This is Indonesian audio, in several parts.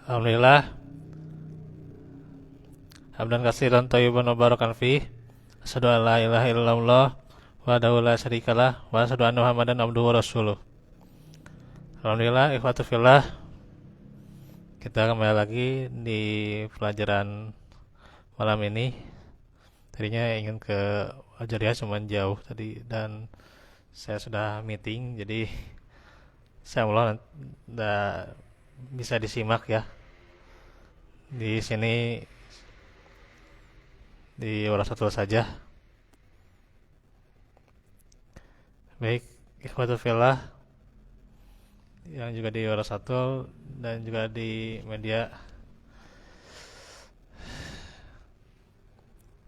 Alhamdulillah, hamdan katsiran thayyiban mubarakan fi. Asyhadu an la ilaha illallah wahdahu la syarikalah wa asyhadu anna Muhammadan abduhu wa rasuluh. Alhamdulillah, ikhwatu fillah, kita kembali lagi di pelajaran malam ini. Tadinya ingin ke Ajaria cuman jauh tadi dan saya sudah meeting, jadi saya ulang bisa disimak ya. Di sini di satu saja. Baik, ikhwatu fillah yang juga di satu dan juga di media,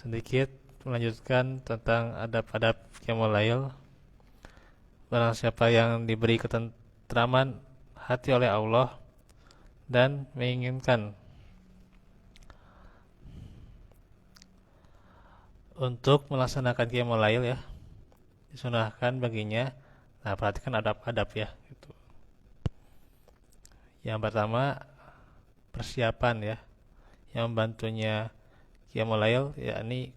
sedikit melanjutkan tentang adab-adab qiyamul lail. Barang siapa yang diberi ketentraman hati oleh Allah dan menginginkan untuk melaksanakan qiyamul lail ya, disunahkan baginya. Nah, perhatikan adab-adab ya gitu. Yang pertama, persiapan ya. Yang membantunya qiyamul lail yakni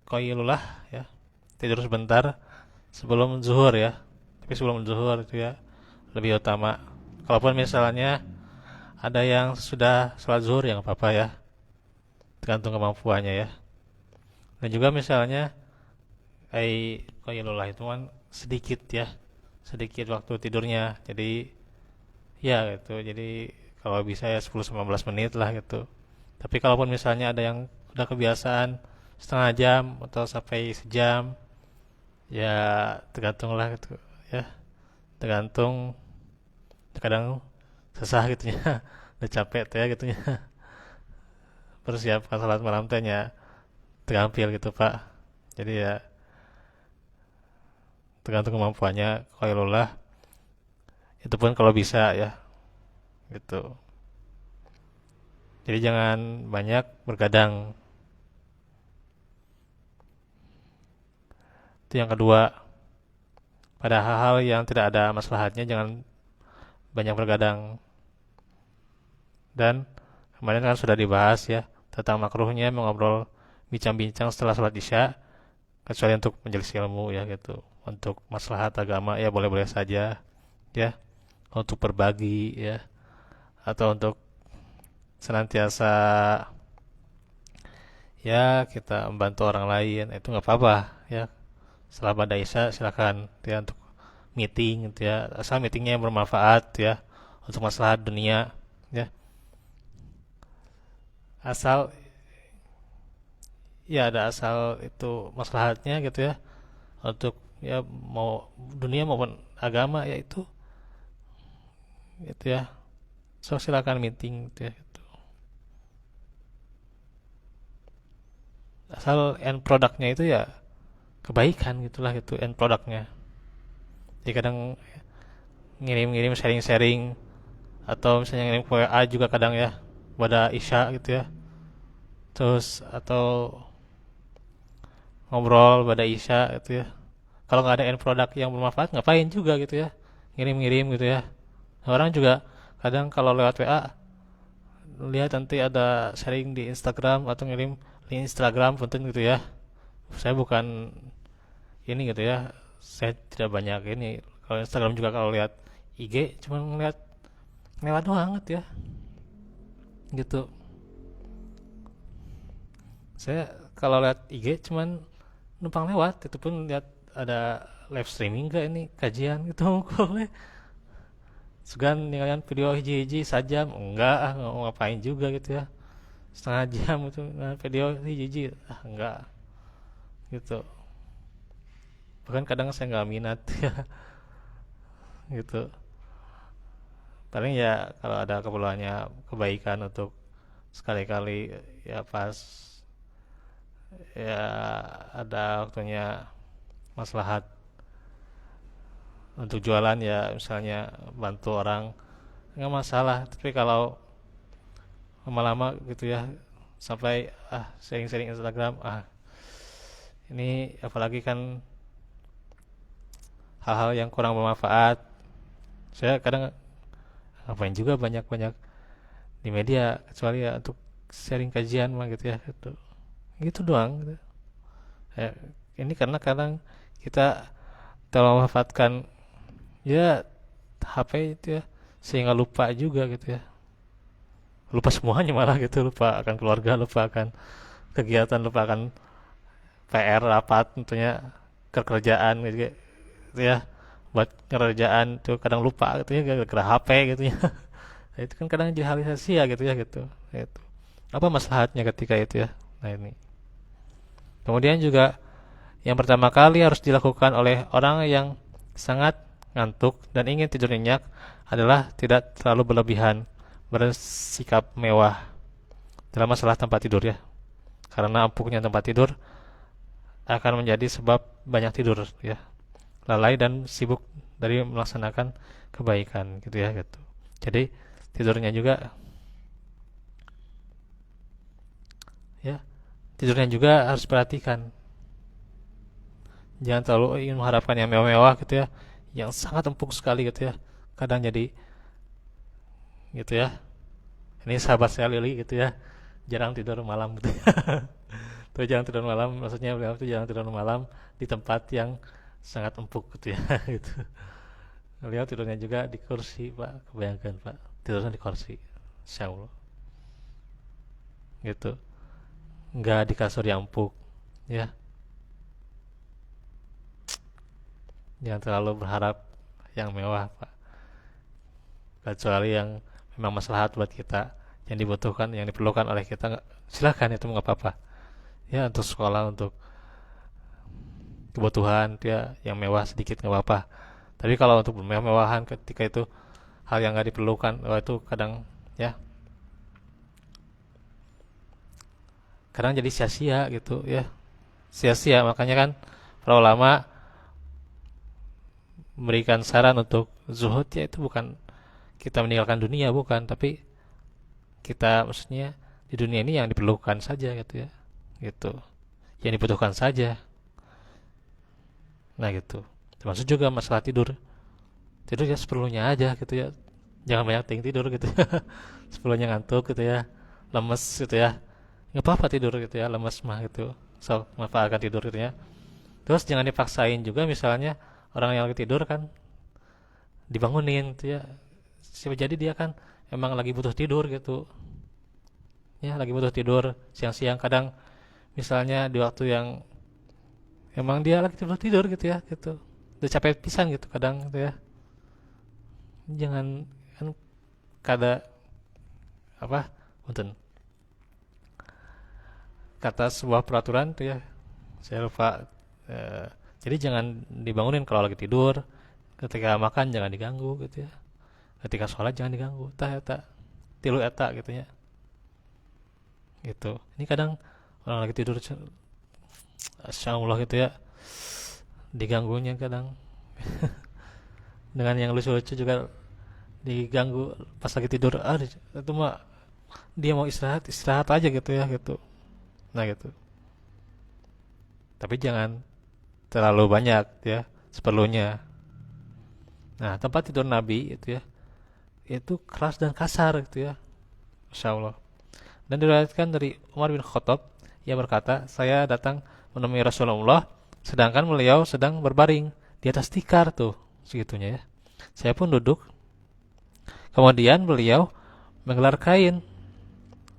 qailullah ya. Tidur sebentar sebelum zuhur ya. Tapi sebelum zuhur itu ya lebih utama. Kalaupun misalnya ada yang sudah sholat zuhur ya nggak apa-apa ya. Tergantung kemampuannya ya. Dan juga misalnya qailullah itu kan sedikit ya. Sedikit waktu tidurnya. Jadi ya gitu. Jadi kalau bisa ya 10-15 menit lah gitu. Tapi kalaupun misalnya ada yang udah kebiasaan setengah jam atau sampai sejam, ya tergantung lah gitu ya. Tergantung, kadang susah gitu ya. Udah capek tuh ya gitu ya. Persiapkan salat malam tehnya terampil gitu Pak. Jadi ya tergantung kemampuannya qailullah. Itu pun kalau bisa ya gitu. Jadi jangan banyak bergadang. Itu yang kedua. Pada hal-hal yang tidak ada maslahatnya jangan banyak bergadang. Dan kemarin kan sudah dibahas ya tentang makruhnya mengobrol bincang-bincang setelah sholat isya, kecuali untuk majelis ilmu ya gitu. Untuk maslahat agama ya boleh-boleh saja ya. Untuk berbagi ya, atau untuk senantiasa ya kita membantu orang lain, itu nggak apa-apa ya. Setelah pada isya silakan ya untuk meeting gitu ya, asal meetingnya yang bermanfaat ya untuk masalah dunia ya, asal ya ada asal itu maslahatnya gitu ya, untuk ya mau dunia maupun agama ya itu ya, so silakan meeting gitu ya gitu. Asal end produknya itu ya kebaikan gitulah gitu end produknya. Jadi kadang ngirim-ngirim sharing-sharing atau misalnya ngirim ke WA juga kadang ya pada Isya gitu ya, terus atau ngobrol pada Isya gitu ya, kalau nggak ada end product yang bermanfaat ngapain juga gitu ya ngirim-ngirim gitu ya. Orang juga kadang kalau lewat WA lihat nanti ada sharing di Instagram atau ngirim di Instagram punten gitu ya, saya bukan ini gitu ya, saya tidak banyak ini kalau Instagram juga, kalau lihat IG cuma ngeliat lewat doang gitu ya gitu. Saya kalau lihat IG cuman numpang lewat, itu pun lihat ada live streaming gak ini kajian gitu. Kok segan ninggalin video hiji-hiji sajam enggak, nggak mau ngapain juga gitu ya, setengah jam itu video hiji-hiji enggak gitu. Bahkan kadang saya nggak minat ya gitu. Paling ya kalau ada keperluannya kebaikan untuk sekali-kali ya pas ya ada waktunya maslahat untuk jualan ya misalnya bantu orang nggak masalah. Tapi kalau lama-lama gitu ya sampai sharing-sharing Instagram ini apalagi kan hal-hal yang kurang bermanfaat, saya kadang ngapain juga banyak-banyak di media, kecuali ya untuk sharing kajian mah gitu ya, gitu doang gitu. Ya, ini karena kadang kita terlalu memanfaatkan ya HP itu ya, sehingga lupa juga gitu ya, lupa semuanya malah gitu, lupa akan keluarga, lupa akan kegiatan, lupa akan PR rapat tentunya, kerjaan gitu ya, buat kerjaan tuh kadang lupa gitu ya, gara-gara HP gitu ya. Nah, itu kan kadang jadi hal sia gitu ya, gitu apa maslahatnya ketika itu ya. Nah ini kemudian juga yang pertama kali harus dilakukan oleh orang yang sangat ngantuk dan ingin tidur nyenyak adalah tidak terlalu berlebihan bersikap mewah dalam masalah tempat tidur ya, karena empuknya tempat tidur akan menjadi sebab banyak tidur ya, lalai dan sibuk dari melaksanakan kebaikan gitu ya, gitu. Jadi tidurnya juga ya, tidurnya juga harus perhatikan, jangan terlalu ingin mengharapkan yang mewah-mewah gitu ya, yang sangat empuk sekali gitu ya, kadang jadi gitu ya. Ini sahabat saya Lili gitu ya, jarang tidur malam gitu ya. Tuh jangan tidur malam, maksudnya beliau tuh jangan tidur malam di tempat yang sangat empuk gitu ya. Gitu. Beliau tidurnya juga di kursi Pak, kebayangkan Pak, tidurnya di kursi, Insya Allah gitu, nggak di kasur yang empuk ya. Jangan terlalu berharap yang mewah Pak, kecuali yang memang maslahat buat kita, yang dibutuhkan, yang diperlukan oleh kita, silakan, itu nggak apa-apa ya, untuk sekolah, untuk kebutuhan dia yang mewah sedikit nggak apa-apa. Tapi kalau untuk bermewah-mewahan ketika itu hal yang nggak diperlukan, wah itu kadang ya, kadang jadi sia-sia gitu ya, sia-sia. Makanya kan para ulama memberikan saran untuk zuhud ya, itu bukan kita meninggalkan dunia, bukan, tapi kita maksudnya di dunia ini yang diperlukan saja gitu ya, gitu, yang dibutuhkan saja. Nah gitu, termasuk juga masalah tidur, tidur ya seperlunya aja gitu ya, jangan banyak tidur gitu ya. Seperlunya, ngantuk gitu ya, lemes gitu ya, nggak apa-apa tidur gitu ya, lemes mah gitu, so manfaatkan tidur gitu ya. Terus jangan dipaksain juga, misalnya orang yang lagi tidur kan dibangunin gitu ya, siapa jadi dia kan emang lagi butuh tidur gitu ya, lagi butuh tidur siang-siang, kadang misalnya di waktu yang emang dia lagi tidur tidur gitu ya, gitu udah capek pisan gitu kadang gitu ya. Jangan, kan kada apa, punten, kata sebuah peraturan tuh ya, saya lupa. eh, jadi jangan dibangunin kalau lagi tidur, ketika makan jangan diganggu gitu ya, ketika sholat jangan diganggu, tah eta tilu eta gitu ya, gitu. Ini kadang orang lagi tidur, Masya Allah gitu ya, diganggunya kadang dengan yang lucu-lucu juga diganggu pas lagi tidur. Itu mah dia mau istirahat, istirahat aja gitu ya, gitu. Nah gitu, tapi jangan terlalu banyak ya, seperlunya. Nah tempat tidur Nabi itu ya, itu keras dan kasar gitu ya, Masya Allah. Dan diriwayatkan dari Umar bin Khattab, ia berkata, saya datang menemui Rasulullah sedangkan beliau sedang berbaring di atas tikar tuh segitunya ya. Saya pun duduk, kemudian beliau menggelar kain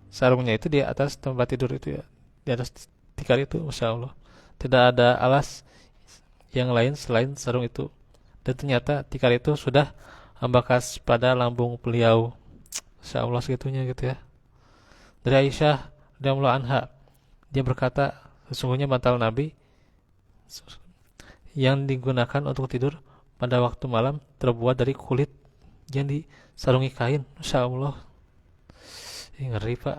sarungnya itu di atas tempat tidur itu ya, di atas tikar itu, Masya Allah. Tidak ada alas yang lain selain sarung itu, dan ternyata tikar itu sudah membekas pada lambung beliau, Masya Allah, segitunya gitu ya. Dari Aisyah radhiyallahu anha, dia berkata, sesungguhnya bantal Nabi yang digunakan untuk tidur pada waktu malam terbuat dari kulit yang disarungi kain. Masya Allah, ngeri Pak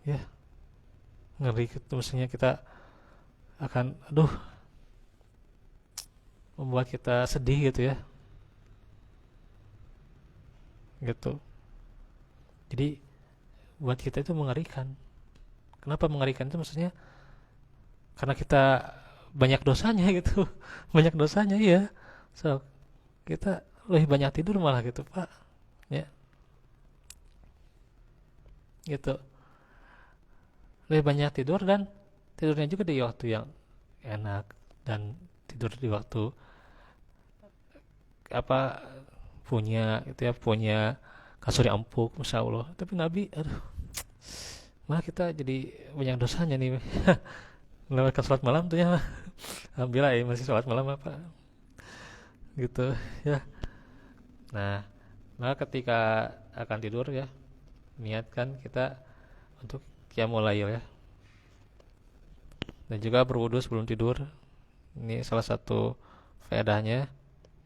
ya, ngeri gitu. Maksudnya kita akan, aduh, membuat kita sedih gitu ya, gitu. Jadi buat kita itu mengerikan. Kenapa mengerikan itu? Maksudnya karena kita banyak dosanya gitu. Banyak dosanya ya. So kita lebih banyak tidur malah gitu Pak, ya gitu, lebih banyak tidur dan tidurnya juga di waktu yang enak, dan tidur di waktu apa, punya itu ya, punya kasur yang empuk Masya Allah. Tapi Nabi, aduh, malah kita jadi banyak dosanya nih melewatkan sholat malam tuh ya. Alhamdulillah ya masih sholat malam apa gitu ya. Nah, maka ketika akan tidur ya, niatkan kita untuk qiyamul lail ya, dan juga berwudu sebelum tidur. Ini salah satu faedahnya.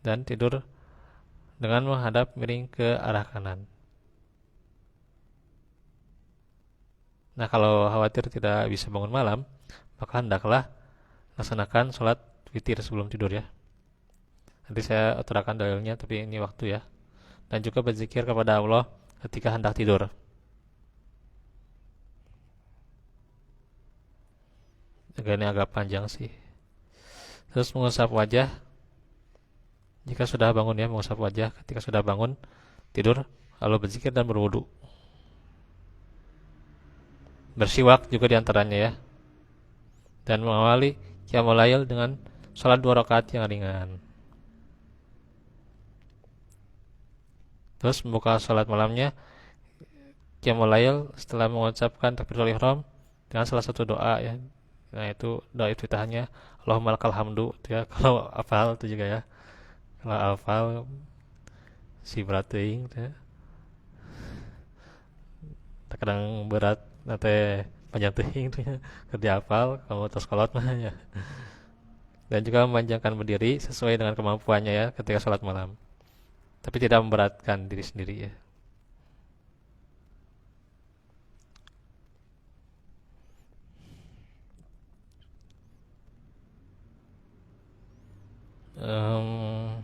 Dan tidur dengan menghadap miring ke arah kanan. Nah, kalau khawatir tidak bisa bangun malam, maka hendaklah laksanakan sholat witir sebelum tidur ya. Nanti saya utarakan dalilnya, tapi ini waktu ya. Dan juga berzikir kepada Allah ketika hendak tidur. Ini agak panjang sih. Terus mengusap wajah jika sudah bangun ya, mengusap wajah ketika sudah bangun tidur, lalu berzikir dan berwudu. Bersiwak juga diantaranya ya. Dan mengawali qiyamul lail dengan sholat 2 rakaat yang ringan. Terus membuka sholat malamnya qiyamul lail setelah mengucapkan takbiratul ihram dengan salah satu doa ya. Nah, itu doa iftitahnya Allahumma lakal hamdu ya, kalau hafal itu juga ya. Kalau hafal si berat teuing ya. Kadang berat nanti panjang teuing tuh ya. Kerja hafal kamu terus kolot mah ya. Dan juga memanjangkan berdiri sesuai dengan kemampuannya ya ketika sholat malam. Tapi tidak memberatkan diri sendiri ya. Um,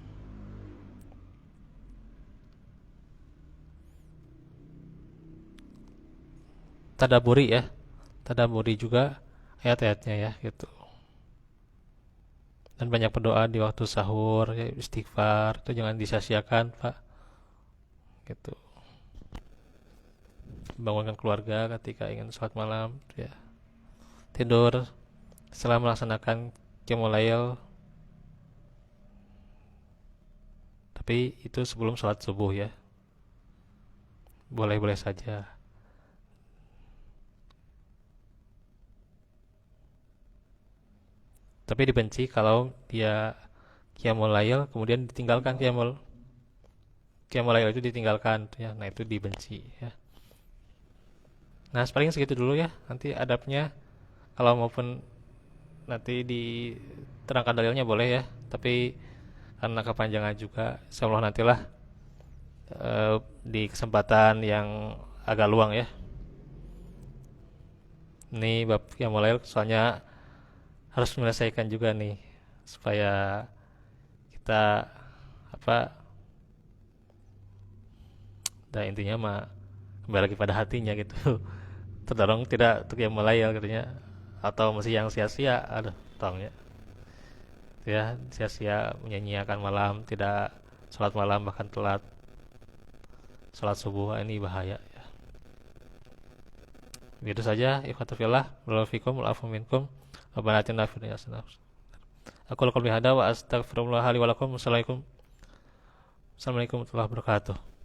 Tadaburi ya, tadaburi juga ayat-ayatnya ya gitu. Dan banyak berdoa di waktu sahur ya, istighfar itu jangan disia-siakan Pak gitu. Bangunkan keluarga ketika ingin sholat malam ya. Tidur setelah melaksanakan qiyamul lail, tapi itu sebelum sholat subuh ya, boleh-boleh saja. Tapi dibenci kalau dia qiyamul lail kemudian ditinggalkan qiyamul qiyamul lail itu ditinggalkan ya. Nah, itu dibenci ya. Nah, paling segitu dulu ya. Nanti adabnya kalau maupun nanti diterangkan dalilnya boleh ya. Tapi karena kepanjangan juga, insyaallah nantilah di kesempatan yang agak luang ya. Ini bab yang mulai soalnya harus menyelesaikan juga nih supaya kita apa, dan intinya mah kembali lagi pada hatinya gitu. Terdorong tidak untuk yang mulai ya katanya, atau masih yang sia-sia, aduh tong ya, sia-sia menyanyiakan malam, tidak sholat malam, bahkan telat sholat subuh, ini bahaya ya. Begitu saja, ikhwatu fillah, barakallahu fikum, wa'afu minkum, rabbana atina fid dunya hasanah. Aku lakukan bihada wa astaghfirullah li wa lakum. Assalamualaikum warahmatullahi wabarakatuh.